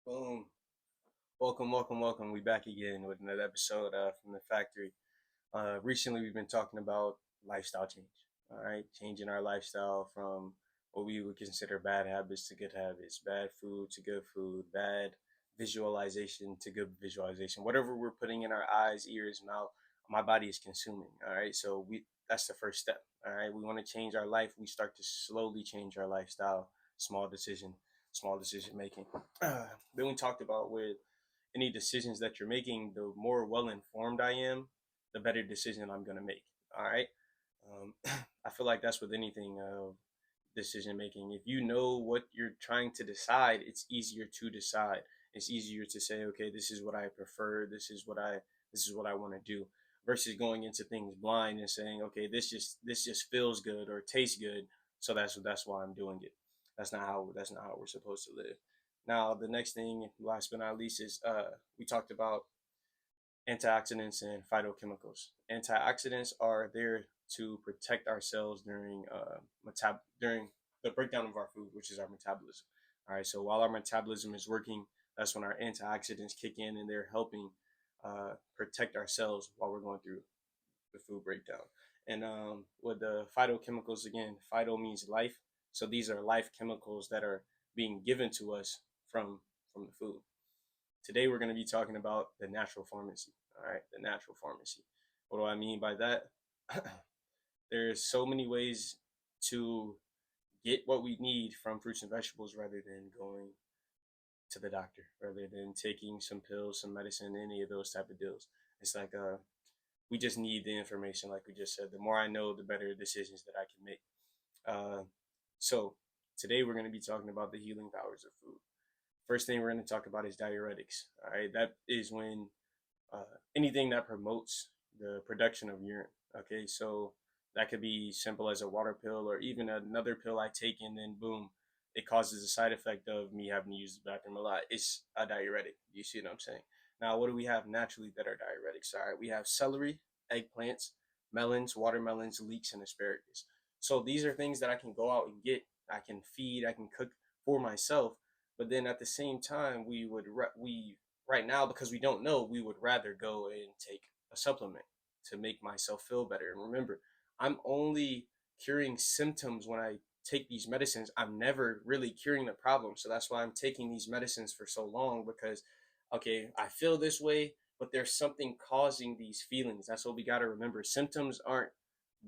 Boom. Welcome. We back again with another episode from the factory. Recently, we've been talking about lifestyle change. All right, changing our lifestyle from what we would consider bad habits to good habits, bad food to good food, bad visualization to good visualization. Whatever we're putting in our eyes, ears, mouth, my body is consuming. All right, so we that's the first step. All right, we want to change our life. We start to slowly change our lifestyle. Small decision, small decision making. Then we talked about with any decisions that you're making, the more well informed I am, the better decision I'm going to make. All right. Um, I feel like that's with anything decision making. If you know what you're trying to decide, it's easier to decide. It's easier to say, okay, this is what I prefer. This is what I want to do, versus going into things blind and saying, okay, this just feels good or tastes good, so that's why I'm doing it. That's not how we're supposed to live. Now, the next thing, last but not least, is we talked about antioxidants and phytochemicals. Antioxidants are there to protect ourselves during the breakdown of our food, which is our metabolism. All right, so while our metabolism is working, that's when our antioxidants kick in, and they're helping protect ourselves while we're going through the food breakdown. And with the phytochemicals, again, phyto means life, so these are life chemicals that are being given to us from the food. Today we're going to be talking about the natural pharmacy. All right, the natural pharmacy. What do I mean by that? There's so many ways to get what we need from fruits and vegetables rather than going to the doctor, rather than taking some pills, some medicine, any of those type of deals. It's like we just need the information, like we just said. The more I know, the better decisions that I can make. So today we're going to be talking about the healing powers of food. First thing we're going to talk about is diuretics. All right, that is when anything that promotes the production of urine. Okay, so that could be simple as a water pill or even another pill I take, and then boom, it causes a side effect of me having to use the bathroom a lot. It's a diuretic. You see what I'm saying? Now, what do we have naturally that are diuretics? All right, we have celery, eggplants, melons, watermelons, leeks, and asparagus. So these are things that I can go out and get. I can feed. I can cook for myself. But then at the same time, we right now, because we don't know, we would rather go and take a supplement to make myself feel better. And remember, I'm only curing symptoms when I take these medicines. I'm never really curing the problem. So that's why I'm taking these medicines for so long, because okay, I feel this way, but there's something causing these feelings. That's what we got to remember. Symptoms aren't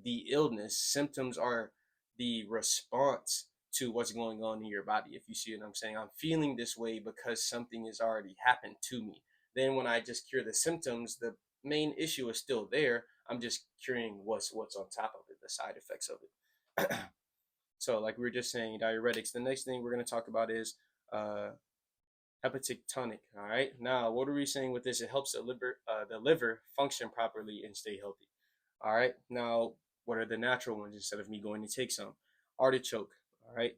the illness, symptoms are the response to what's going on in your body. If you see what I'm saying, I'm feeling this way because something has already happened to me. Then when I just cure the symptoms, the main issue is still there. I'm just curing what's on top of it, the side effects of it. So, like we were just saying, diuretics. The next thing we're going to talk about is uh, hepatic tonic. All right. Now, what are we saying with this? It helps the liver function properly and stay healthy. All right. Now, what are the natural ones instead of me going to take some? Artichoke. All right.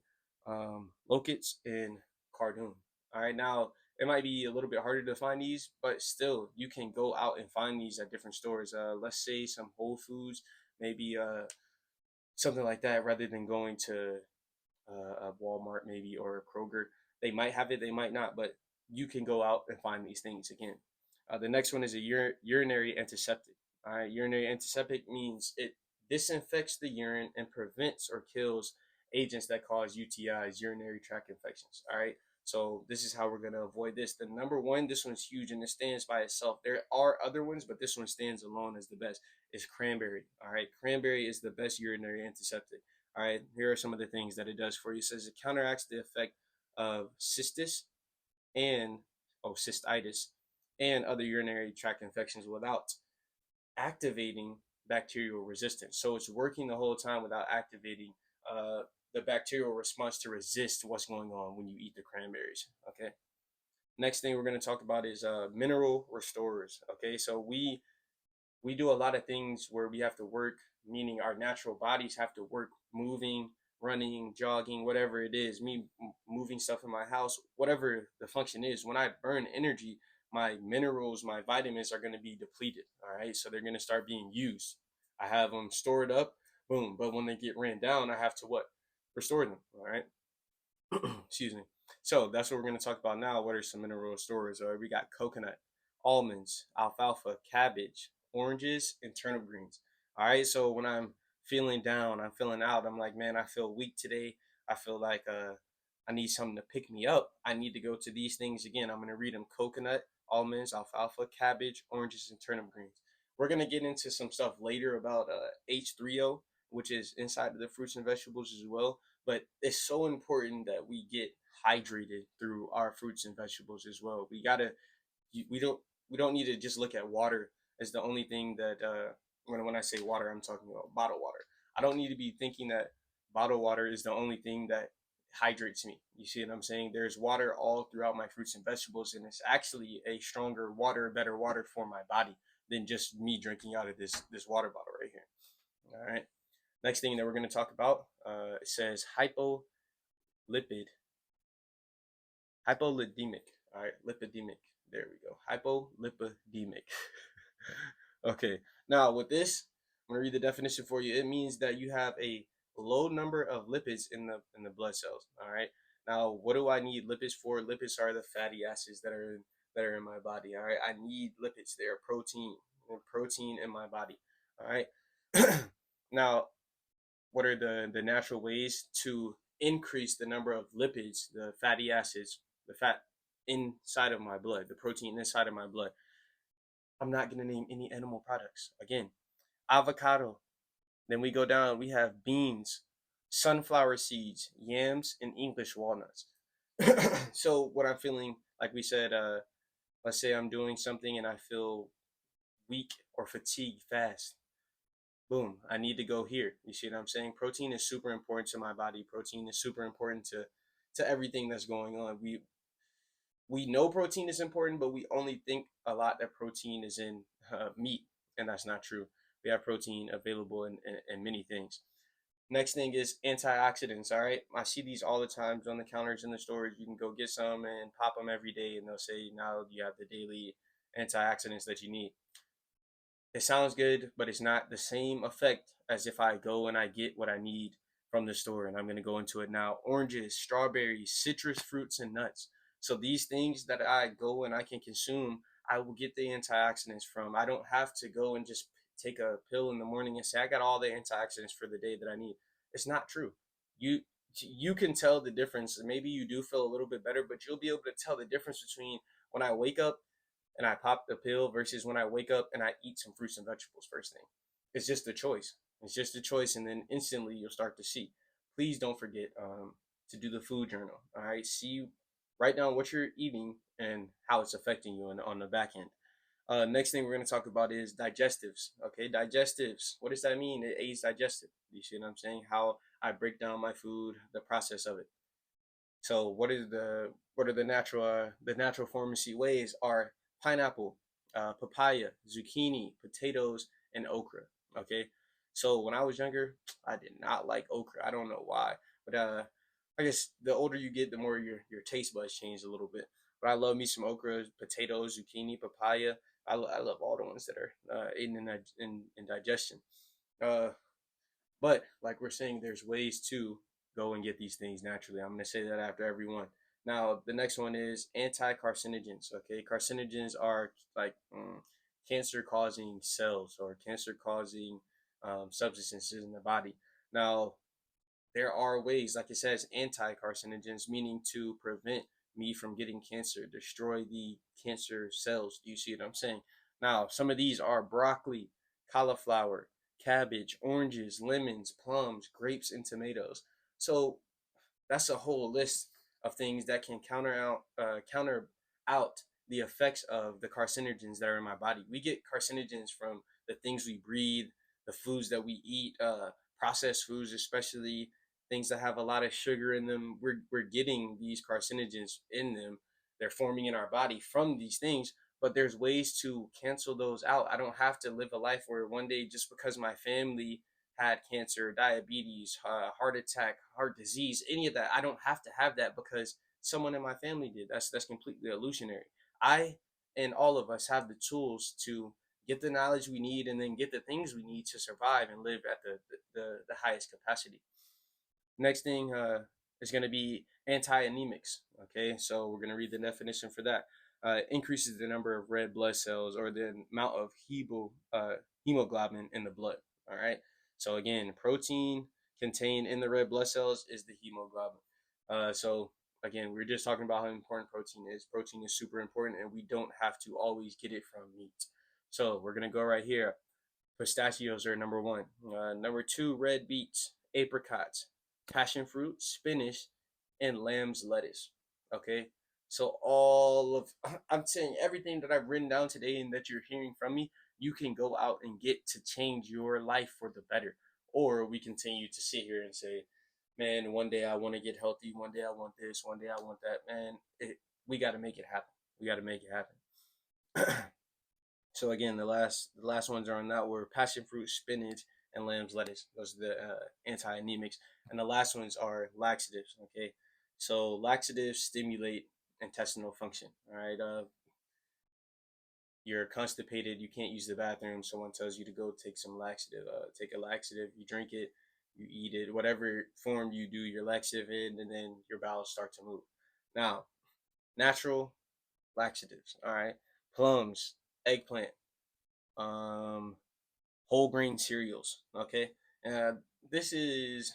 Locusts and cardoon. All right. Now, it might be a little bit harder to find these, but still, you can go out and find these at different stores. Let's say some Whole Foods, maybe something like that, rather than going to a Walmart maybe or a Kroger. They might have it, they might not, but you can go out and find these things again. The next one is a urinary antiseptic. All right, urinary antiseptic means it disinfects the urine and prevents or kills agents that cause UTIs, urinary tract infections. All right, so this is how we're gonna avoid this. The number one, this one's huge and it stands by itself. There are other ones, but this one stands alone as the best. Is cranberry. All right, cranberry is the best urinary antiseptic. All right, here are some of the things that it does for you. It says it counteracts the effect of cystis and cystitis and other urinary tract infections without activating bacterial resistance. So it's working the whole time without activating the bacterial response to resist what's going on when you eat the cranberries. Okay. Next thing we're going to talk about is mineral restorers. Okay, so we do a lot of things where we have to work, meaning our natural bodies have to work moving, running, jogging, whatever it is, me moving stuff in my house, whatever the function is. When I burn energy, my minerals, my vitamins are going to be depleted. All right. So they're going to start being used. I have them stored up, boom. But when they get ran down, I have to what? Restore them. All right. Excuse me. So that's what we're going to talk about now. What are some mineral stores? Or we got coconut, almonds, alfalfa, cabbage, oranges, and turnip greens. All right. So when I'm feeling down, I'm feeling out, I'm like, man, I feel weak today. I feel like I need something to pick me up. I need to go to these things again. I'm going to read them: coconut, almonds, alfalfa, cabbage, oranges, and turnip greens. We're going to get into some stuff later about H3O, which is inside of the fruits and vegetables as well. But it's so important that we get hydrated through our fruits and vegetables as well. We don't we don't need to just look at water as the only thing that when I say water, I'm talking about bottled water. I don't need to be thinking that bottled water is the only thing that hydrates me. You see what I'm saying? There's water all throughout my fruits and vegetables, and it's actually a stronger water, better water for my body than just me drinking out of this water bottle right here. All right. Next thing that we're going to talk about, it says hypolipidemic. All right, lipidemic. There we go. Hypolipidemic. Okay. Now with this, I'm gonna read the definition for you. It means that you have a low number of lipids in the blood cells. All right. Now, what do I need lipids for? Lipids are the fatty acids that are in my body. All right. I need lipids. They are protein in my body. All right. Now, what are the natural ways to increase the number of lipids, the fatty acids, the fat inside of my blood, the protein inside of my blood? I'm not going to name any animal products. Again, avocado. Then we go down, we have beans, sunflower seeds, yams, and English walnuts. So, what I'm feeling, like we said, let's say I'm doing something and I feel weak or fatigued fast. Boom, I need to go here. You see what I'm saying? Protein is super important to my body. Protein is super important to everything that's going on. We know protein is important, but we only think a lot that protein is in meat, and that's not true. We have protein available in many things. Next thing is antioxidants. All right, I see these all the times on the counters in the stores. You can go get some and pop them every day, and they'll say now you have the daily antioxidants that you need. It sounds good, but it's not the same effect as if I go and I get what I need from the store. And I'm going to go into it now. Oranges, strawberries, citrus fruits, and nuts. So these things that I go and I can consume, I will get the antioxidants from. I don't have to go and just take a pill in the morning and say I got all the antioxidants for the day that I need. It's not true. You you can tell the difference. Maybe you do feel a little bit better, but you'll be able to tell the difference between when I wake up and I pop the pill versus when I wake up and I eat some fruits and vegetables first thing. It's just a choice. It's just a choice, and then instantly you'll start to see. Please don't forget to do the food journal. All right, see, write down what you're eating and how it's affecting you on the back end. Next thing we're going to talk about is digestives. Okay, digestives. What does that mean? It aids digestive. You see what I'm saying? How I break down my food, the process of it. So what are the natural pharmacy ways are pineapple, papaya, zucchini, potatoes, and okra. Okay, so when I was younger, I did not like okra. I don't know why, but I guess the older you get, the more your taste buds change a little bit. But I love me some okra, potatoes, zucchini, papaya. I love all the ones that are aiding in digestion. Uh, but like we're saying, there's ways to go and get these things naturally. I'm gonna say that after every one. Now the next one is anti-carcinogens. Okay, carcinogens are like cancer-causing cells or cancer-causing substances in the body. Now there are ways, like it says, anti-carcinogens, meaning to prevent me from getting cancer, destroy the cancer cells. Do you see what I'm saying? Now, some of these are broccoli, cauliflower, cabbage, oranges, lemons, plums, grapes, and tomatoes. So that's a whole list of things that can counter out the effects of the carcinogens that are in my body. We get carcinogens from the things we breathe, the foods that we eat, processed foods, especially things that have a lot of sugar in them. We're getting these carcinogens in them. They're forming in our body from these things, but there's ways to cancel those out. I don't have to live a life where one day, just because my family had cancer, diabetes, heart attack, heart disease, any of that, I don't have to have that because someone in my family did. That's completely illusionary. I and all of us have the tools to get the knowledge we need and then get the things we need to survive and live at the highest capacity. Next thing is going to be anti-anemics. Okay, so we're going to read the definition for that. Increases the number of red blood cells or the amount of hemoglobin in the blood. All right. So again, protein contained in the red blood cells is the hemoglobin. So again, we're just talking about how important protein is. Protein is super important, and we don't have to always get it from meat. So we're gonna go right here. Pistachios are number one. Number two, red beets, apricots, passion fruit, spinach, and lamb's lettuce. Okay, so all of I'm saying everything that I've written down today and that you're hearing from me, you can go out and get to change your life for the better. Or we continue to sit here and say, man, one day I want to get healthy, one day I want this, one day I want that. Man, we got to make it happen. We got to make it happen. So again, the last ones are on that were passion fruit, spinach, and lamb's lettuce. Those are the anti-anemics, and the last ones are laxatives. Okay, so laxatives stimulate intestinal function. All right, you're constipated, you can't use the bathroom. Someone tells you to go take some laxative. Take a laxative, you drink it, you eat it, whatever form you do your laxative in, and then your bowels start to move. Now, natural laxatives. All right, plums, eggplant, um, whole grain cereals. Okay, and this is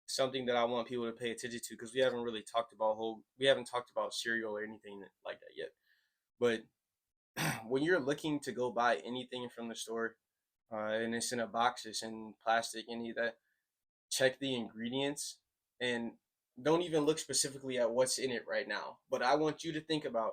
something that I want people to pay attention to because we haven't talked about cereal or anything like that yet. But when you're looking to go buy anything from the store, and it's in a box, it's in plastic, any of that, check the ingredients and don't even look specifically at what's in it right now. But I want you to think about,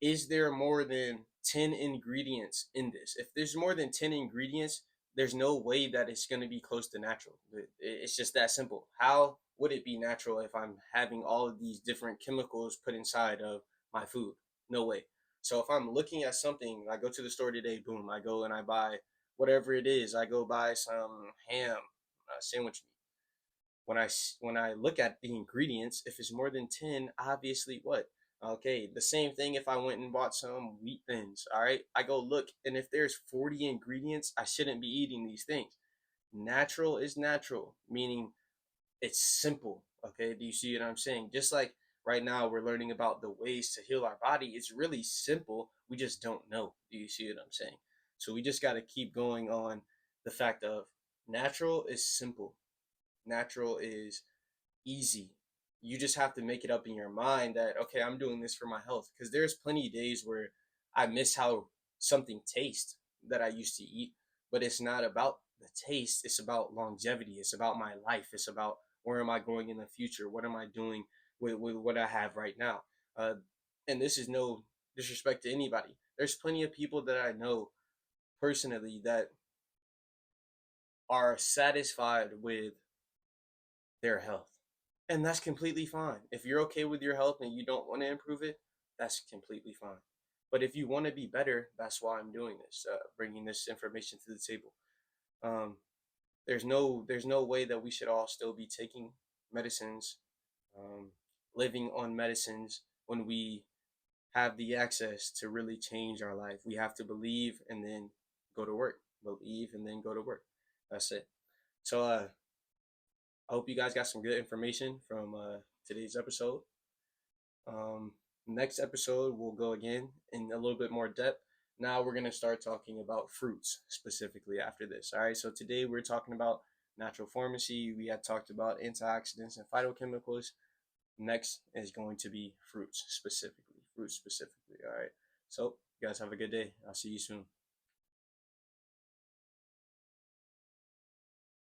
is there more than 10 ingredients in this? If there's more than 10 ingredients, there's no way that it's going to be close to natural. It's just that simple. How would it be natural if I'm having all of these different chemicals put inside of my food? No way. So if I'm looking at something, I go to the store today, boom, I go and I buy whatever it is. I go buy some ham, sandwich meat. When I look at the ingredients, if it's more than 10, obviously what? Okay, the same thing if I went and bought some wheat thins. All right, I go look, and if there's 40 ingredients, I shouldn't be eating these things. Natural is natural, meaning it's simple. Okay, do you see what I'm saying? Just like right now we're learning about the ways to heal our body. It's really simple, we just don't know. Do you see what I'm saying? So we just got to keep going on the fact of natural is simple, natural is easy. You just have to make it up in your mind that, okay, I'm doing this for my health. Because there's plenty of days where I miss how something tastes that I used to eat, but it's not about the taste. It's about longevity. It's about my life. It's about where am I going in the future? What am I doing with what I have right now? Uh, and this is no disrespect to anybody. There's plenty of people that I know personally that are satisfied with their health. And that's completely fine. If you're okay with your health and you don't want to improve it, that's completely fine. But if you want to be better, that's why I'm doing this, bringing this information to the table. Um, there's no way that we should all still be taking medicines, um, living on medicines when we have the access to really change our life. We have to believe and then go to work. Believe and then go to work. That's it. So I hope you guys got some good information from today's episode. Next episode, we'll go again in a little bit more depth. Now we're going to start talking about fruits specifically after this. All right. So today we're talking about natural pharmacy. We had talked about antioxidants and phytochemicals. Next is going to be fruits specifically. Fruits specifically. All right. So you guys have a good day. I'll see you soon.